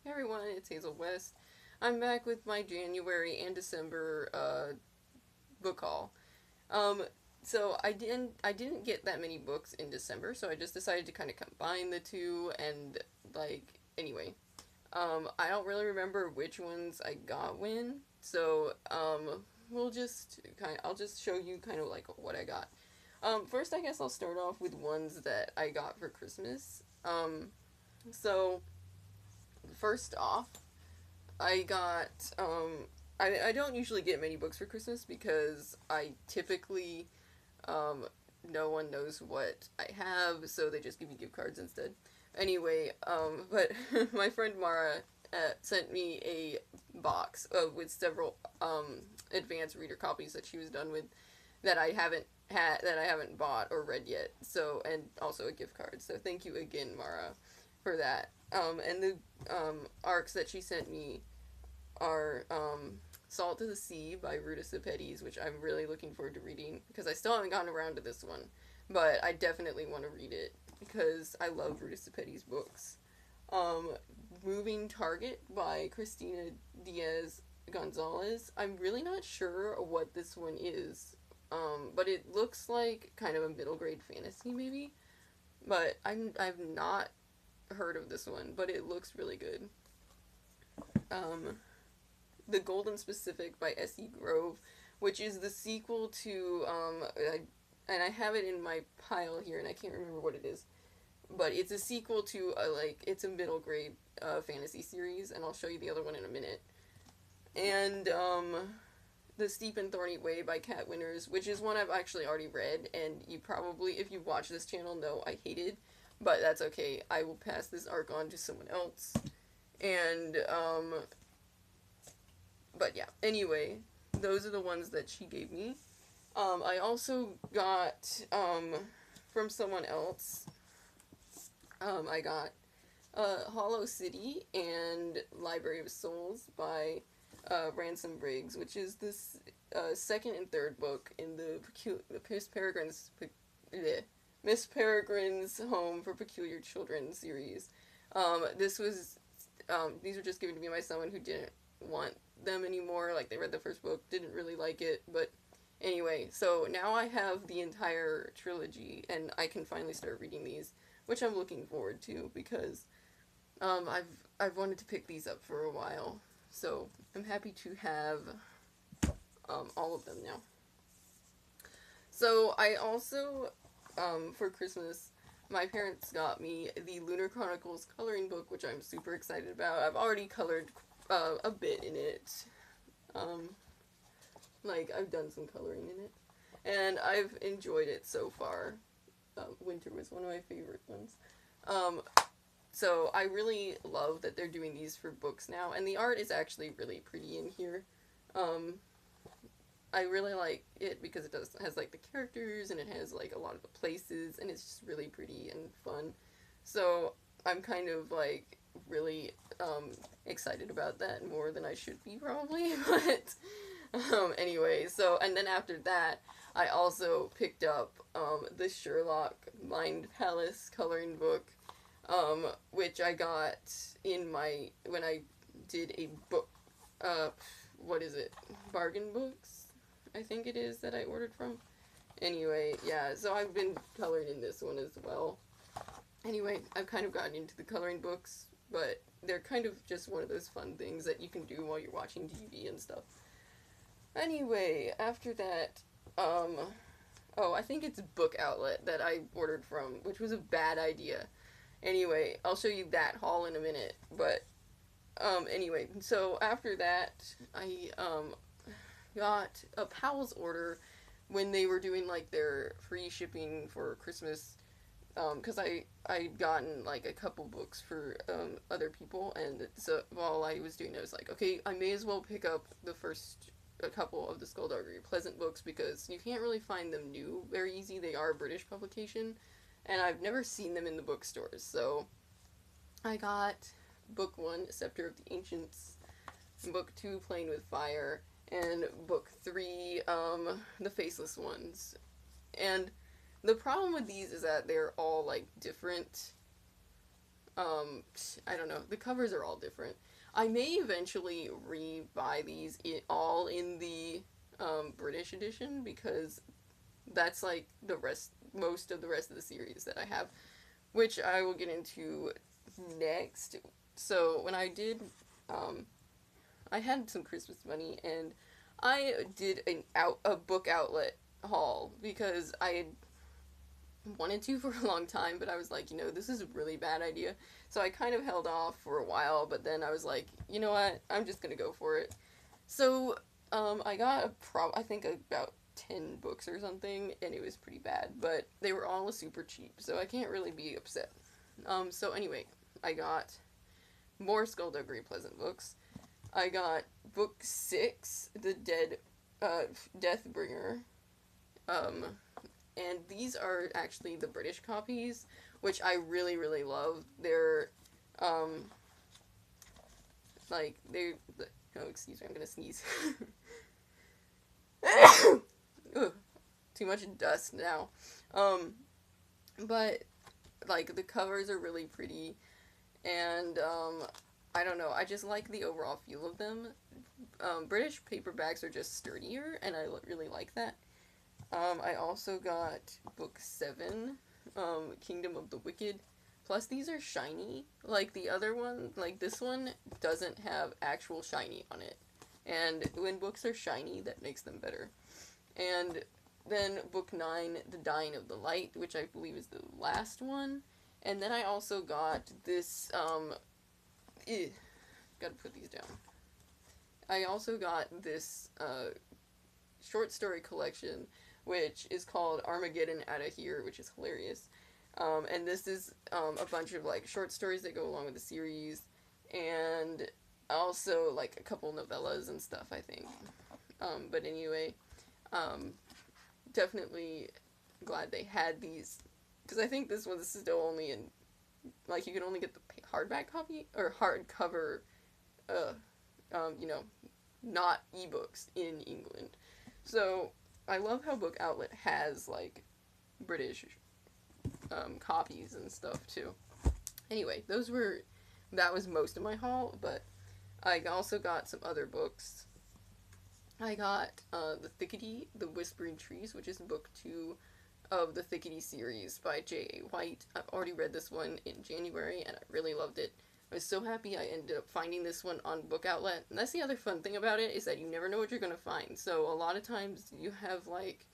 Hey everyone, it's Hazel West. I'm back with my January and December book haul. Um, so I didn't get that many books in December, so I just decided to kind of combine the two and like anyway. I don't really remember which ones I got when, so I'll just show you kind of like what I got. First I guess I'll start off with ones that I got for Christmas. So first off, I got I don't usually get many books for Christmas because I typically um no one knows what I have, so they just give me gift cards instead. Anyway, but my friend Mara sent me a box with several advanced reader copies that she was done with that I haven't bought or read yet. So, and also a gift card. So thank you again, Mara, for that. And the arcs that she sent me are Salt to the Sea by Ruta Sepetys, which I'm really looking forward to reading because I still haven't gotten around to this one, but I definitely want to read it because I love Ruta Sepetys books. Um, Moving Target by Christina Diaz Gonzalez. I'm really not sure what this one is, but it looks like kind of a middle grade fantasy maybe. But I've not heard of this one, but it looks really good. Um, The Golden Specific by S.E. Grove, which is the sequel to and I have it in my pile here, and I can't remember what it is, but it's a sequel to it's a middle grade fantasy series, and I'll show you the other one in a minute. And The Steep and Thorny Way by Kat Winters, which is one I've actually already read, and you probably, if you watch this channel, know I hated, but that's okay. I will pass this arc on to someone else. And but yeah, anyway, those are the ones that she gave me. I also got from someone else. I got Hollow City and Library of Souls by Ransom Briggs, which is this second and third book in the Miss Peregrine's Home for Peculiar Children series. This was these were just given to me by someone who didn't want them anymore. Like they read the first book, didn't really like it, but anyway, so now I have the entire trilogy, and I can finally start reading these, which I'm looking forward to because I've wanted to pick these up for a while. So I'm happy to have all of them now. So I also for Christmas my parents got me the Lunar Chronicles coloring book, which I'm super excited about. I've already colored a bit in it. Um, like I've done some coloring in it, and I've enjoyed it so far. Winter was one of my favorite ones. Um, so I really love that they're doing these for books now, and the art is actually really pretty in here. Um, I really like it because it has like the characters and it has like a lot of the places, and it's just really pretty and fun. So I'm kind of like really excited about that more than I should be probably, but anyway, so and then after that, I also picked up the Sherlock Mind Palace coloring book, which I got in my when I did a book, uh, what is it, Bargain Books, I think it is that I ordered from. Anyway, yeah, so I've been coloring in this one as well. Anyway, I've kind of gotten into the coloring books, but they're kind of just one of those fun things that you can do while you're watching TV and stuff. Anyway, after that, um, oh, I think it's Book Outlet that I ordered from, which was a bad idea. Anyway, I'll show you that haul in a minute, but, anyway, so after that, I, got a Powell's order when they were doing, like, their free shipping for Christmas, because I'd gotten, like, a couple books for, other people, and so while I was doing it, I was like, okay, I may as well pick up the first a couple of the Skullduggery Pleasant books because you can't really find them new very easy. They are a British publication, and I've never seen them in the bookstores. So I got book one, Scepter of the Ancients, book two, Playing with Fire, and book three, The Faceless Ones. And the problem with these is that they're all like different I don't know. The covers are all different. I may eventually re-buy these all in the British edition because that's like most of the rest of the series that I have, which I will get into next. So when I did, um, I had some Christmas money and I did a book outlet haul because I had wanted to for a long time, but I was like, this is a really bad idea. So I kind of held off for a while, but then I was like, you know what, I'm just gonna go for it. So I got I think about 10 books or something, and it was pretty bad, but they were all super cheap, so I can't really be upset. So anyway, I got more Skullduggery Pleasant books. I got book 6, The Deathbringer. Um, and these are actually the British copies, which I really, really love. They're, like, oh, excuse me, I'm gonna sneeze. Ugh, too much dust now. But, like, the covers are really pretty, and, I don't know, I just like the overall feel of them. British paperbacks are just sturdier, and I really like that. I also got book 7, Kingdom of the Wicked. Plus, these are shiny. Like the other one, like this one doesn't have actual shiny on it. And when books are shiny, that makes them better. And then book 9, The Dying of the Light, which I believe is the last one. And then I also got this, gotta put these down. I also got this, short story collection, which is called Armageddon Outta Here, which is hilarious. And this is a bunch of like short stories that go along with the series, and also like a couple novellas and stuff, I think. But anyway, definitely glad they had these, because I think this is still only in, like, you can only get the hardback copy or hardcover, not ebooks in England. So I love how Book Outlet has like British copies and stuff too. Anyway, that was most of my haul, but I also got some other books. I got The Thickety, The Whispering Trees, which is book 2 of the Thickety series by J.A. White. I've already read this one in January, and I really loved it. I was so happy I ended up finding this one on Book Outlet. And that's the other fun thing about it, is that you never know what you're going to find. So a lot of times you have, like,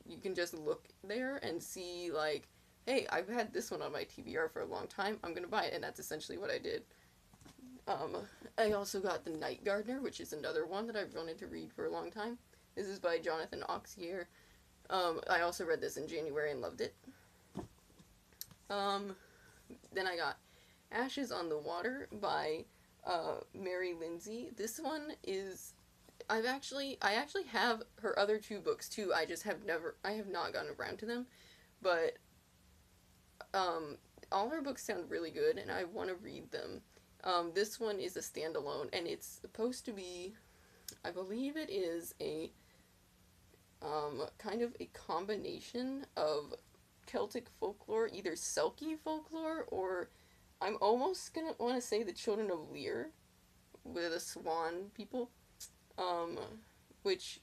you can just look there and see, like, hey, I've had this one on my TBR for a long time, I'm going to buy it. And that's essentially what I did. I also got The Night Gardener, which is another one that I've wanted to read for a long time. This is by Jonathan Auxier. I also read this in January and loved it. Then I got Ashes on the Water by Mary Lindsay. This one is, I actually have her other 2 books too. I have not gotten around to them, but all her books sound really good, and I want to read them. This one is a standalone, and it's supposed to be, I believe it is a kind of a combination of Celtic folklore, either Selkie folklore, or I'm almost gonna want to say the Children of Lear, with the swan people, which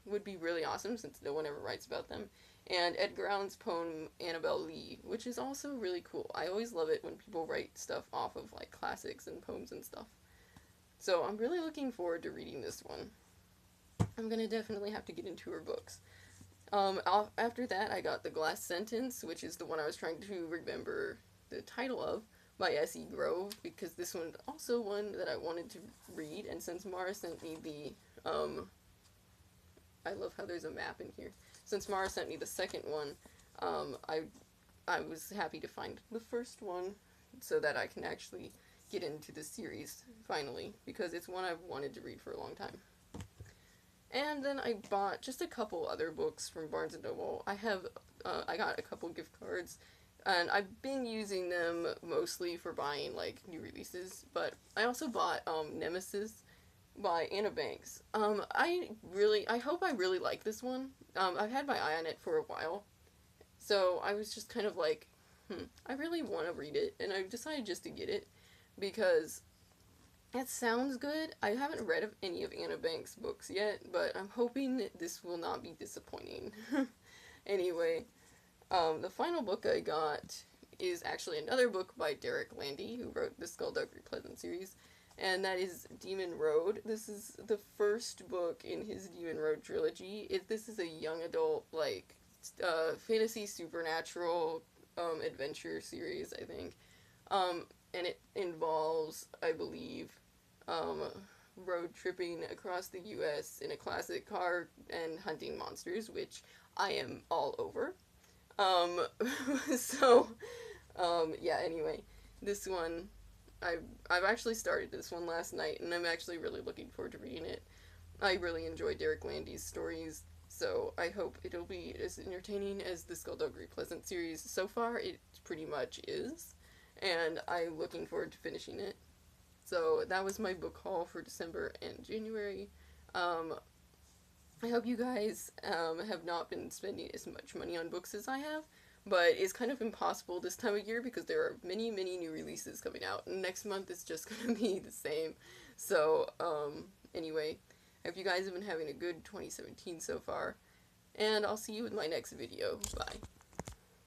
would be really awesome since no one ever writes about them, and Edgar Allan's poem Annabel Lee, which is also really cool. I always love it when people write stuff off of like classics and poems and stuff. So I'm really looking forward to reading this one. I'm gonna definitely have to get into her books. After that, I got The Glass Sentence, which is the one I was trying to remember the title of, by S.E. Grove, because this one's also one that I wanted to read, and since Mara sent me the, I love how there's a map in here. Since Mara sent me the second one, I was happy to find the first one, so that I can actually get into the series, finally, because it's one I've wanted to read for a long time. And then I bought just a couple other books from Barnes & Noble. I got a couple gift cards, and I've been using them mostly for buying, like, new releases, but I also bought, Nemesis by Anna Banks. I hope I really like this one. I've had my eye on it for a while, so I was just kind of like, I really want to read it, and I've decided just to get it because it sounds good. I haven't read of any of Anna Banks' books yet, but I'm hoping this will not be disappointing. Anyway, the final book I got is actually another book by Derek Landy, who wrote the Skullduggery Pleasant series, and that is Demon Road. This is the first book in his Demon Road trilogy. This is a young adult, like, fantasy supernatural adventure series, I think. And it involves, I believe, road tripping across the U.S. in a classic car and hunting monsters, which I am all over. Um, so, yeah, anyway, this one, I've actually started this one last night, and I'm actually really looking forward to reading it. I really enjoy Derek Landy's stories, so I hope it'll be as entertaining as the Skullduggery Pleasant series. So far, it pretty much is, and I'm looking forward to finishing it. So that was my book haul for December and January. Um, I hope you guys have not been spending as much money on books as I have, but it's kind of impossible this time of year because there are many, many new releases coming out, and next month is just going to be the same. So, anyway, I hope you guys have been having a good 2017 so far, and I'll see you in my next video. Bye.